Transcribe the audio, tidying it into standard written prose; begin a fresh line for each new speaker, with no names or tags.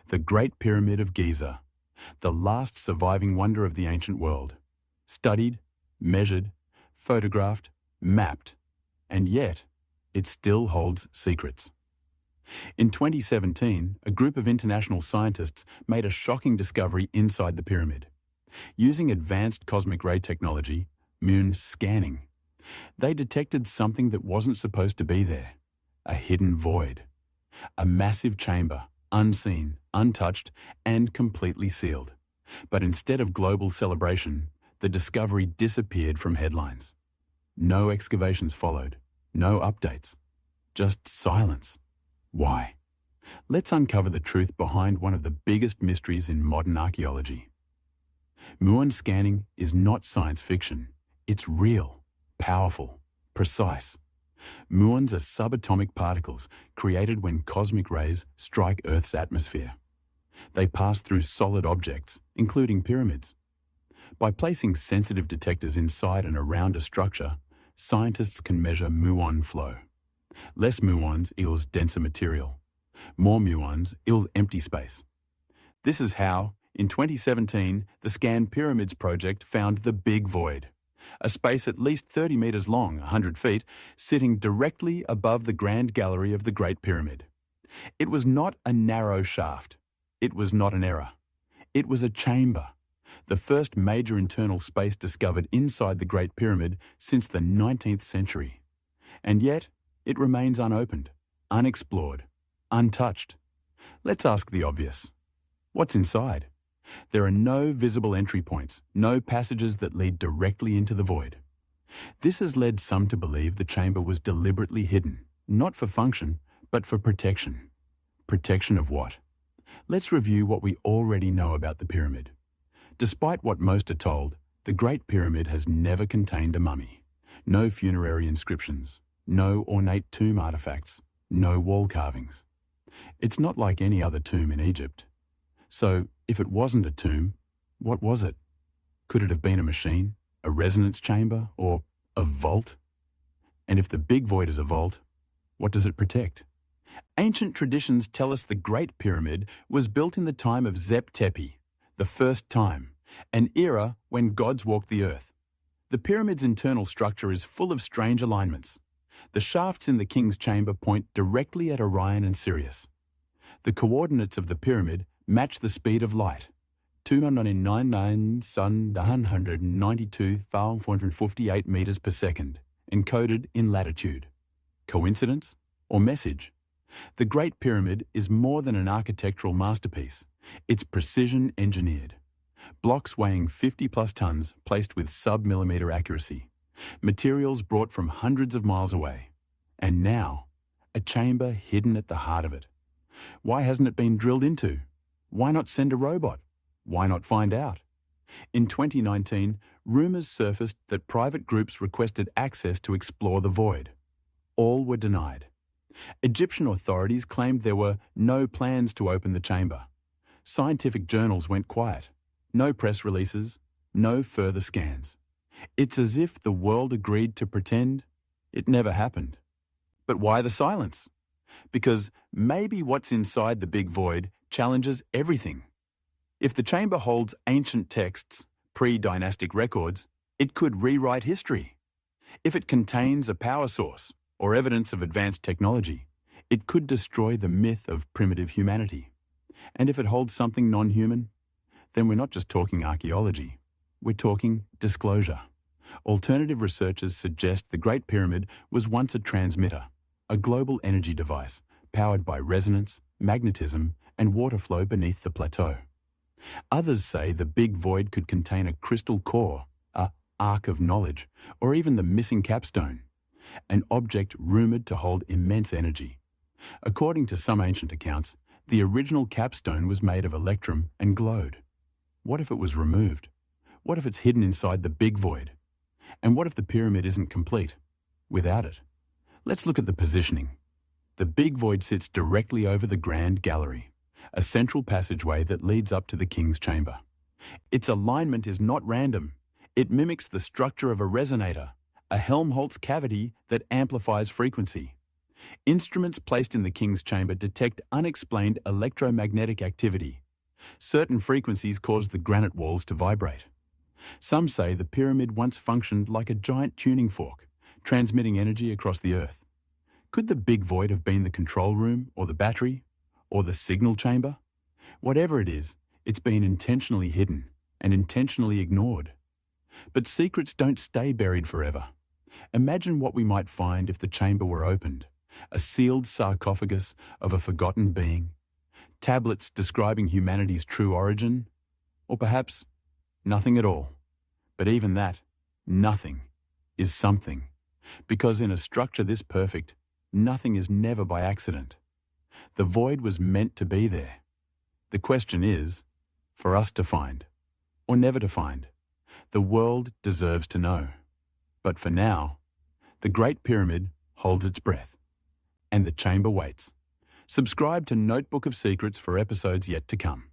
The Great Pyramid of Giza, the last surviving wonder of the ancient world. Studied, measured, photographed, mapped, and yet it still holds secrets. In 2017, a group of international scientists made a shocking discovery inside the pyramid. Using advanced cosmic ray technology, moon scanning, they detected something that wasn't supposed to be there: a hidden void. A massive chamber, unseen, untouched, and completely sealed. But instead of global celebration, the discovery disappeared from headlines. No excavations followed, no updates, just silence. Why? Let's uncover the truth behind one of the biggest mysteries in modern archaeology. Muon scanning is not science fiction. It's real, powerful, precise. Muons are subatomic particles created when cosmic rays strike Earth's atmosphere. They pass through solid objects, including pyramids. By placing sensitive detectors inside and around a structure, scientists can measure muon flow. Less muons equals denser material. More muons equals empty space. This is how, in 2017, the Scan Pyramids project found the Big Void, a space at least 30 meters long, 100 feet, sitting directly above the Grand Gallery of the Great Pyramid. It was not a narrow shaft. It was not an error. It was a chamber, the first major internal space discovered inside the Great Pyramid since the 19th century. And yet, it remains unopened, unexplored, untouched. Let's ask the obvious. What's inside? There are no visible entry points, no passages that lead directly into the void. This has led some to believe the chamber was deliberately hidden, not for function, but for protection. Protection of what? Let's review what we already know about the pyramid. Despite what most are told, the Great Pyramid has never contained a mummy. No funerary inscriptions, no ornate tomb artifacts, no wall carvings. It's not like any other tomb in Egypt. So, if it wasn't a tomb, what was it? Could it have been a machine, a resonance chamber, or a vault? And if the Big Void is a vault, what does it protect? Ancient traditions tell us the Great Pyramid was built in the time of Zep Tepi, the first time, an era when gods walked the earth. The pyramid's internal structure is full of strange alignments. The shafts in the king's chamber point directly at Orion and Sirius. The coordinates of the pyramid match the speed of light, 299,992,458 meters per second, encoded in latitude. Coincidence or message? The Great Pyramid is more than an architectural masterpiece. It's precision engineered. Blocks weighing 50+ tons placed with sub-millimeter accuracy. Materials brought from hundreds of miles away. And now, a chamber hidden at the heart of it. Why hasn't it been drilled into? Why not send a robot? Why not find out? In 2019, rumors surfaced that private groups requested access to explore the void. All were denied. Egyptian authorities claimed there were no plans to open the chamber. Scientific journals went quiet. No press releases, no further scans. It's as if the world agreed to pretend it never happened. But why the silence? Because maybe what's inside the Big Void challenges everything. If the chamber holds ancient texts, pre-dynastic records, it could rewrite history. If it contains a power source or evidence of advanced technology, it could destroy the myth of primitive humanity. And if it holds something non-human, then we're not just talking archaeology, we're talking disclosure. Alternative researchers suggest the Great Pyramid was once a transmitter, a global energy device powered by resonance, magnetism, and water flow beneath the plateau. Others say the Big Void could contain a crystal core, a ark of knowledge, or even the missing capstone, an object rumoured to hold immense energy. According to some ancient accounts, the original capstone was made of electrum and glowed. What if it was removed? What if it's hidden inside the Big Void? And what if the pyramid isn't complete without it? Let's look at the positioning. The Big Void sits directly over the Grand Gallery, a central passageway that leads up to the king's chamber. Its alignment is not random. It mimics the structure of a resonator, a Helmholtz cavity that amplifies frequency. Instruments placed in the king's chamber detect unexplained electromagnetic activity. Certain frequencies cause the granite walls to vibrate. Some say the pyramid once functioned like a giant tuning fork, transmitting energy across the earth. Could the big void have been the control room, or the battery, or the signal chamber? Whatever it is, it's been intentionally hidden and intentionally ignored. But secrets don't stay buried forever. Imagine what we might find if the chamber were opened. A sealed sarcophagus of a forgotten being, tablets describing humanity's true origin, or perhaps nothing at all. But even that, nothing, is something. Because in a structure this perfect, nothing is never by accident. The void was meant to be there. The question is, for us to find, or never to find. The world deserves to know. But for now, the Great Pyramid holds its breath, and the chamber waits. Subscribe to Notebook of Secrets for episodes yet to come.